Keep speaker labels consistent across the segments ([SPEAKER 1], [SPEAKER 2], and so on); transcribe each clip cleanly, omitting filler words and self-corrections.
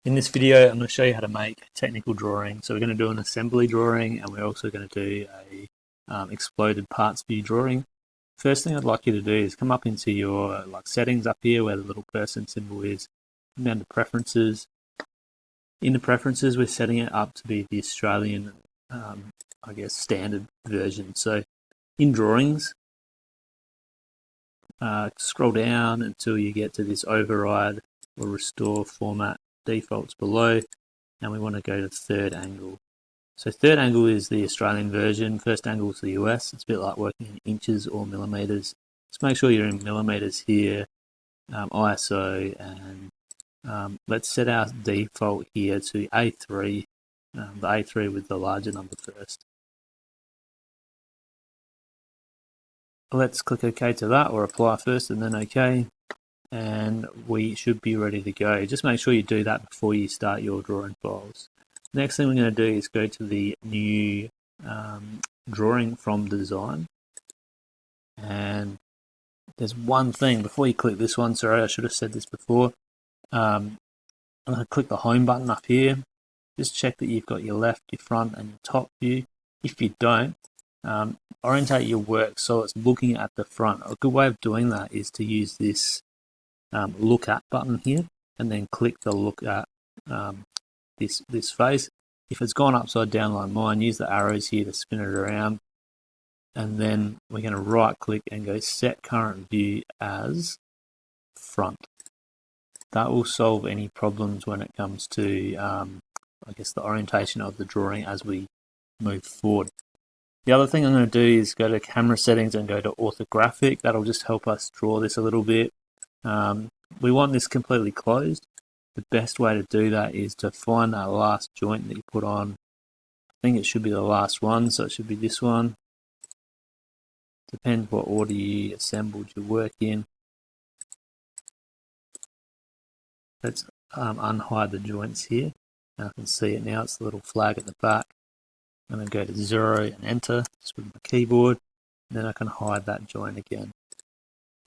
[SPEAKER 1] In this video, I'm going to show you how to make technical drawing. So we're going to do an assembly drawing, and we're also going to do a exploded parts view drawing. First thing I'd like you to do is come up into your settings up here where the little person symbol is. Come down to preferences. In the preferences, we're setting it up to be the Australian, standard version. So in drawings, scroll down until you get to this override or restore format defaults below, and we want to go to third angle. So third angle is the Australian version, first angle is the US. It's a bit like working in inches or millimeters. Just make sure you're in millimeters here, ISO, and let's set our default here to A3, the A3 with the larger number first. Let's click OK to that, or apply first and then OK. And we should be ready to go. Just make sure you do that before you start your drawing files. Next thing we're going to do is go to the new drawing from design. And there's one thing before you click this one. Sorry, I should have said this before. I'm going to click the home button up here. Just check that you've got your left, your front, and your top view. If you don't, orientate your work so it's looking at the front. A good way of doing that is to use this look at button here, and then click the look at this face. If it's gone upside down like mine, use the arrows here to spin it around, and then we're going to right click and go set current view as front. That will solve any problems when it comes to the orientation of the drawing as we move forward. The other thing I'm going to do is go to camera settings and go to orthographic. That'll just help us draw this a little bit. We want this completely closed. The best way to do that is to find that last joint that you put on. I think it should be the last one, so it should be this one. Depends what order you assembled your work in. Let's unhide the joints here. I can see it now, it's the little flag at the back. I'm going to go to 0 and enter just with my keyboard. Then I can hide that joint again.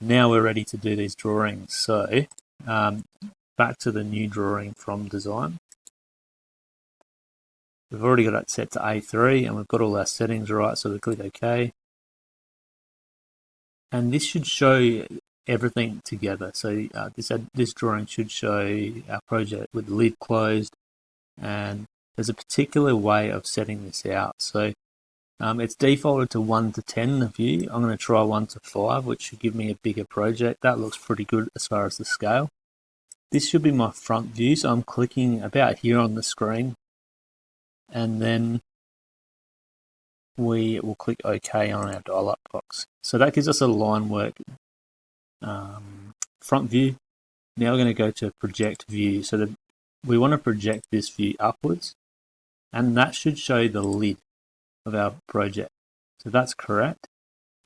[SPEAKER 1] Now we're ready to do these drawings. So back to the new drawing from design. We've already got it set to A3 and we've got all our settings right, so we click OK. And this should show everything together. So this drawing should show our project with the lid closed, and there's a particular way of setting this out. So it's defaulted to 1 to 10 the view. I'm going to try 1 to 5, which should give me a bigger project. That looks pretty good as far as the scale. This should be my front view, so I'm clicking about here on the screen, and then we will click OK on our dial-up box. So that gives us a line work front view. Now we're going to go to project view. So we want to project this view upwards, and that should show the lid of our project. So that's correct.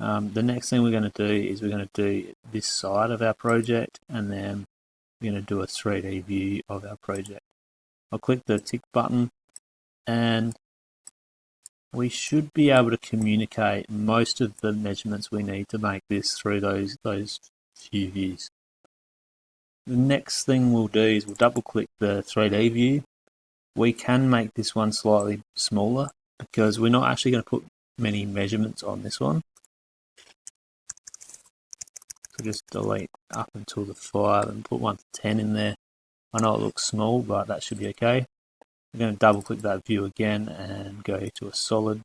[SPEAKER 1] The next thing we're going to do is we're going to do this side of our project, and then we're going to do a 3D view of our project. I'll click the tick button, and we should be able to communicate most of the measurements we need to make this through those few views. The next thing we'll do is we'll double click the 3D view. We can make this one slightly smaller because we're not actually going to put many measurements on this one. So just delete up until the 5 and put 1 to 10 in there. I know it looks small, but that should be okay. We're going to double click that view again and go to a solid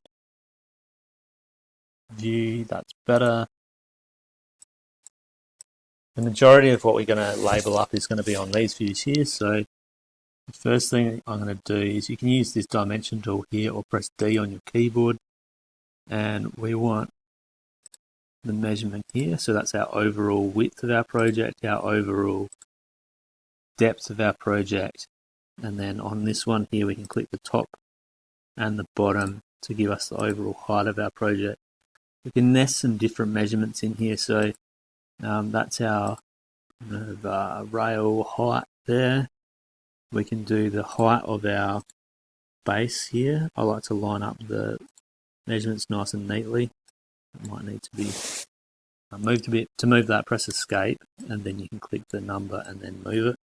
[SPEAKER 1] view. That's better. The majority of what we're going to label up is going to be on these views here. So the first thing I'm going to do is you can use this dimension tool here or press D on your keyboard, and we want the measurement here. So that's our overall width of our project, our overall depth of our project, and then on this one here we can click the top and the bottom to give us the overall height of our project. We can nest some different measurements in here. So that's our rail height there. We can do the height of our base here. I like to line up the measurements nice and neatly. It might need to be moved a bit. To move that, press escape, and then you can click the number and then move it.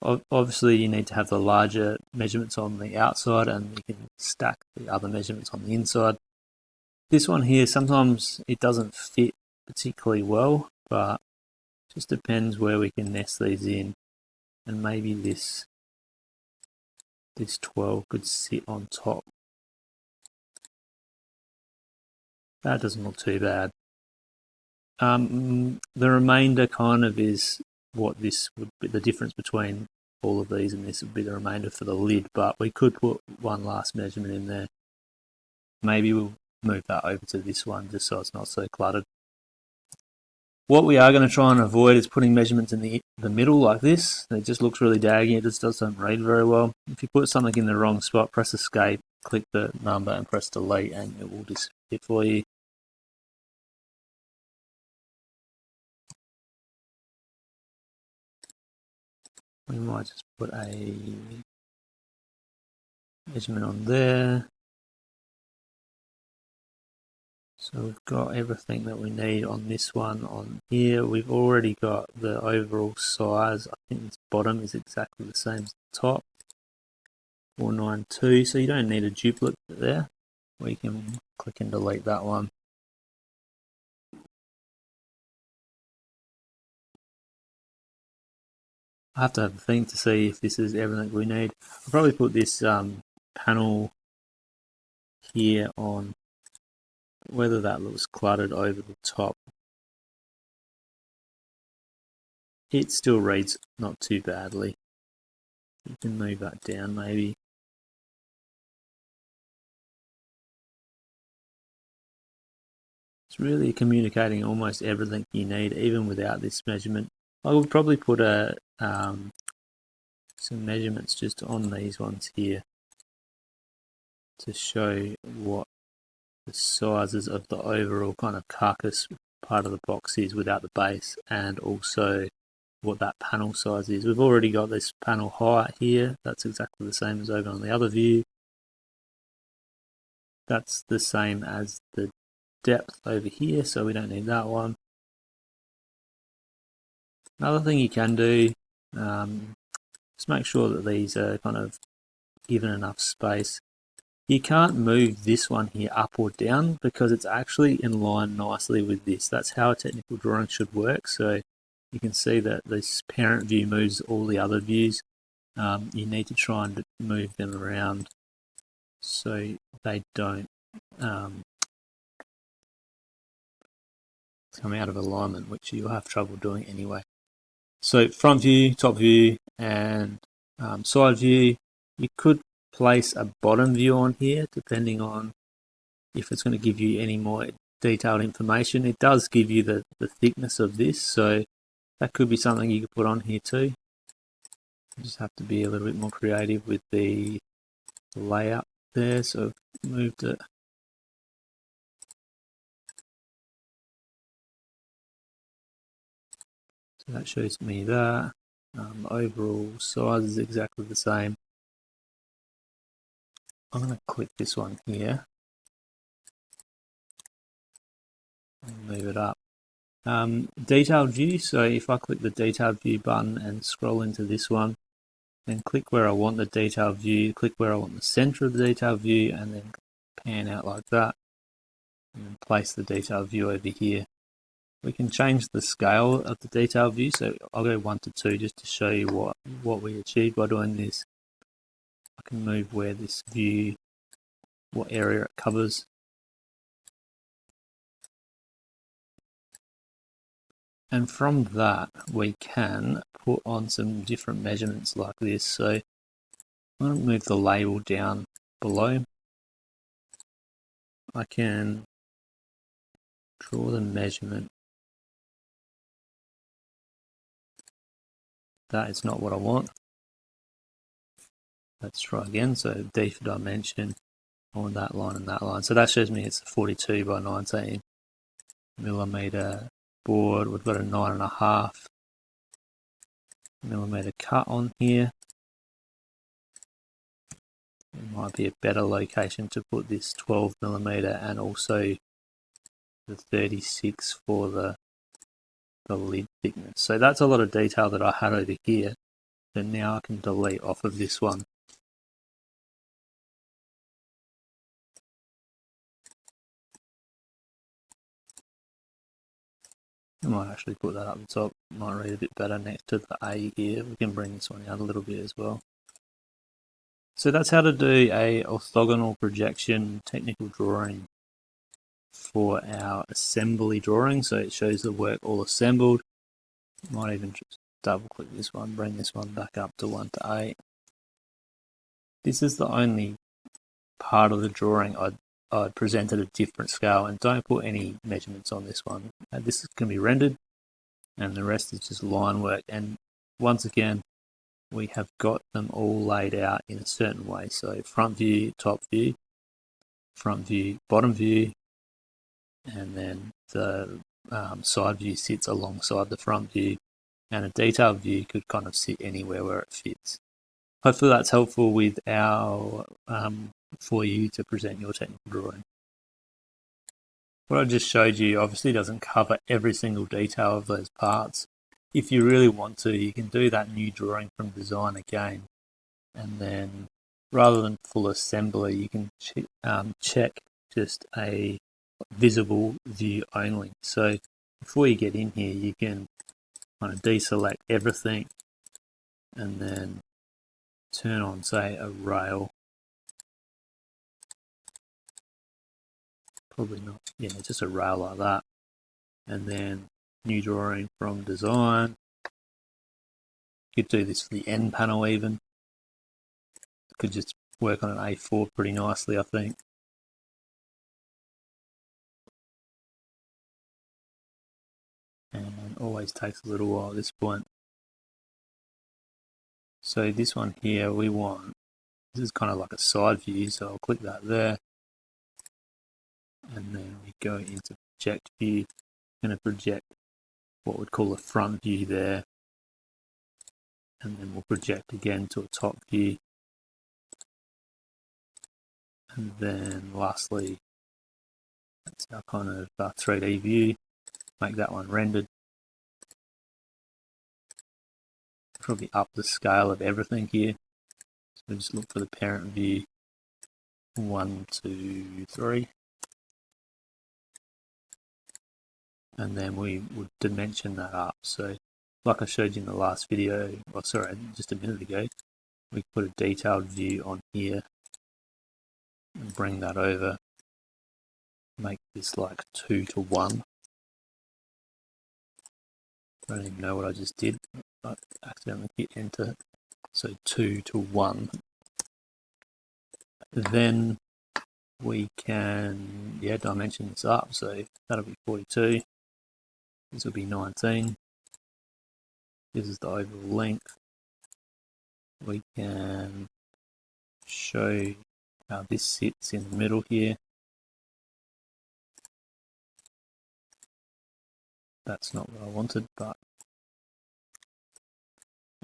[SPEAKER 1] Obviously, you need to have the larger measurements on the outside, and you can stack the other measurements on the inside. This one here, sometimes it doesn't fit particularly well, but it just depends where we can nest these in. And maybe this 12 could sit on top. That doesn't look too bad. The remainder kind of is what this would be, the difference between all of these, and this would be the remainder for the lid, but we could put one last measurement in there. Maybe we'll move that over to this one just so it's not so cluttered. What we are going to try and avoid is putting measurements in the middle like this. It just looks really daggy, it just doesn't read very well. If you put something in the wrong spot, press escape, click the number and press delete, and it will disappear for you. We might just put a measurement on there. So we've got everything that we need on this one on here. We've already got the overall size. I think this bottom is exactly the same as the top. 492, so you don't need a duplicate there. We can click and delete that one. I have to have a think to see if this is everything we need. I'll probably put this panel here on, whether that looks cluttered over the top. It still reads not too badly. You can move that down maybe. It's really communicating almost everything you need, even without this measurement. I would probably put some measurements just on these ones here to show what the sizes of the overall kind of carcass part of the box is without the base, and also what that panel size is. We've already got this panel height here. That's exactly the same as over on the other view. That's the same as the depth over here, so we don't need that one. Another thing you can do, just make sure that these are kind of given enough space. You can't move this one here up or down because it's actually in line nicely with this. That's how a technical drawing should work. So you can see that this parent view moves all the other views. You need to try and move them around so they don't come out of alignment, which you'll have trouble doing anyway. So front view, top view, and side view. You could place a bottom view on here depending on if it's going to give you any more detailed information. It does give you the thickness of this, so that could be something you could put on here too. You just have to be a little bit more creative with the layout there. So I've moved it. So that shows me that. Overall size is exactly the same. I'm going to click this one here and move it up. Detailed view, so if I click the detailed view button and scroll into this one and click where I want the detailed view, click where I want the center of the detailed view, and then pan out like that and then place the detailed view over here. We can change the scale of the detailed view, so I'll go 1 to 2 just to show you what we achieved by doing this. I can move where this view, what area it covers. And from that, we can put on some different measurements like this. So I'm going to move the label down below. I can draw the measurement. That is not what I want. Let's try again. So D for dimension. I want that line and that line. So that shows me it's a 42 by 19 millimeter board. We've got a 9.5 millimeter cut on here. It might be a better location to put this 12 millimeter and also the 36 for the lid thickness. So that's a lot of detail that I had over here. then now I can delete off of this one. I might actually put that up the top, might read a bit better next to the A here. We can bring this one out a little bit as well. So that's how to do a orthogonal projection technical drawing for our assembly drawing. So it shows the work all assembled. Might even just double click this one, bring this one back up to 1 to 8. This is the only part of the drawing I'd present at a different scale, and don't put any measurements on this one. This can be rendered, and the rest is just line work. And once again, we have got them all laid out in a certain way. So front view, top view, front view, bottom view, and then the side view sits alongside the front view, and a detailed view could kind of sit anywhere where it fits. Hopefully that's helpful with our for you to present your technical drawing. What I just showed you obviously doesn't cover every single detail of those parts. If you really want to, you can do that new drawing from design again, and then rather than full assembly, you can check just a visible view only. So before you get in here, you can kind of deselect everything and then turn on, say, a rail. Probably not, yeah, just a rail like that. And then new drawing from design. You could do this for the end panel even. Could just work on an A4 pretty nicely, I think. And always takes a little while at this point. So this one here we want, this is kind of like a side view, so I'll click that there. And then we go into project view. I'm going to project what we'd call a front view there. And then we'll project again to a top view. And then lastly, that's our kind of 3D view. Make that one rendered. Probably up the scale of everything here. So just look for the parent view. 1, 2, 3. And then we would dimension that up. So like I showed you in the last video, or sorry, just a minute ago, we put a detailed view on here and bring that over. Make this like 2 to 1. I don't even know what I just did. I accidentally hit enter. So 2 to 1. Then we can dimension this up. So that'll be 42. This will be 19. This is the overall length. We can show how this sits in the middle here. That's not what I wanted, but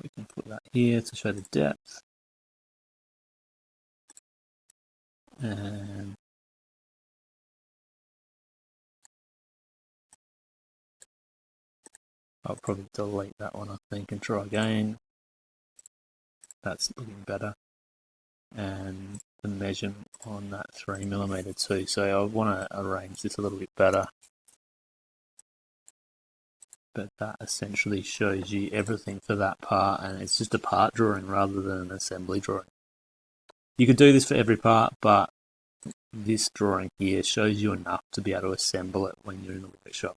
[SPEAKER 1] we can put that here to show the depth. And I'll probably delete that one, I think, and try again. That's looking better. And the measurement on that 3mm too. So I want to arrange this a little bit better. But that essentially shows you everything for that part, and it's just a part drawing rather than an assembly drawing. You could do this for every part, but this drawing here shows you enough to be able to assemble it when you're in the workshop.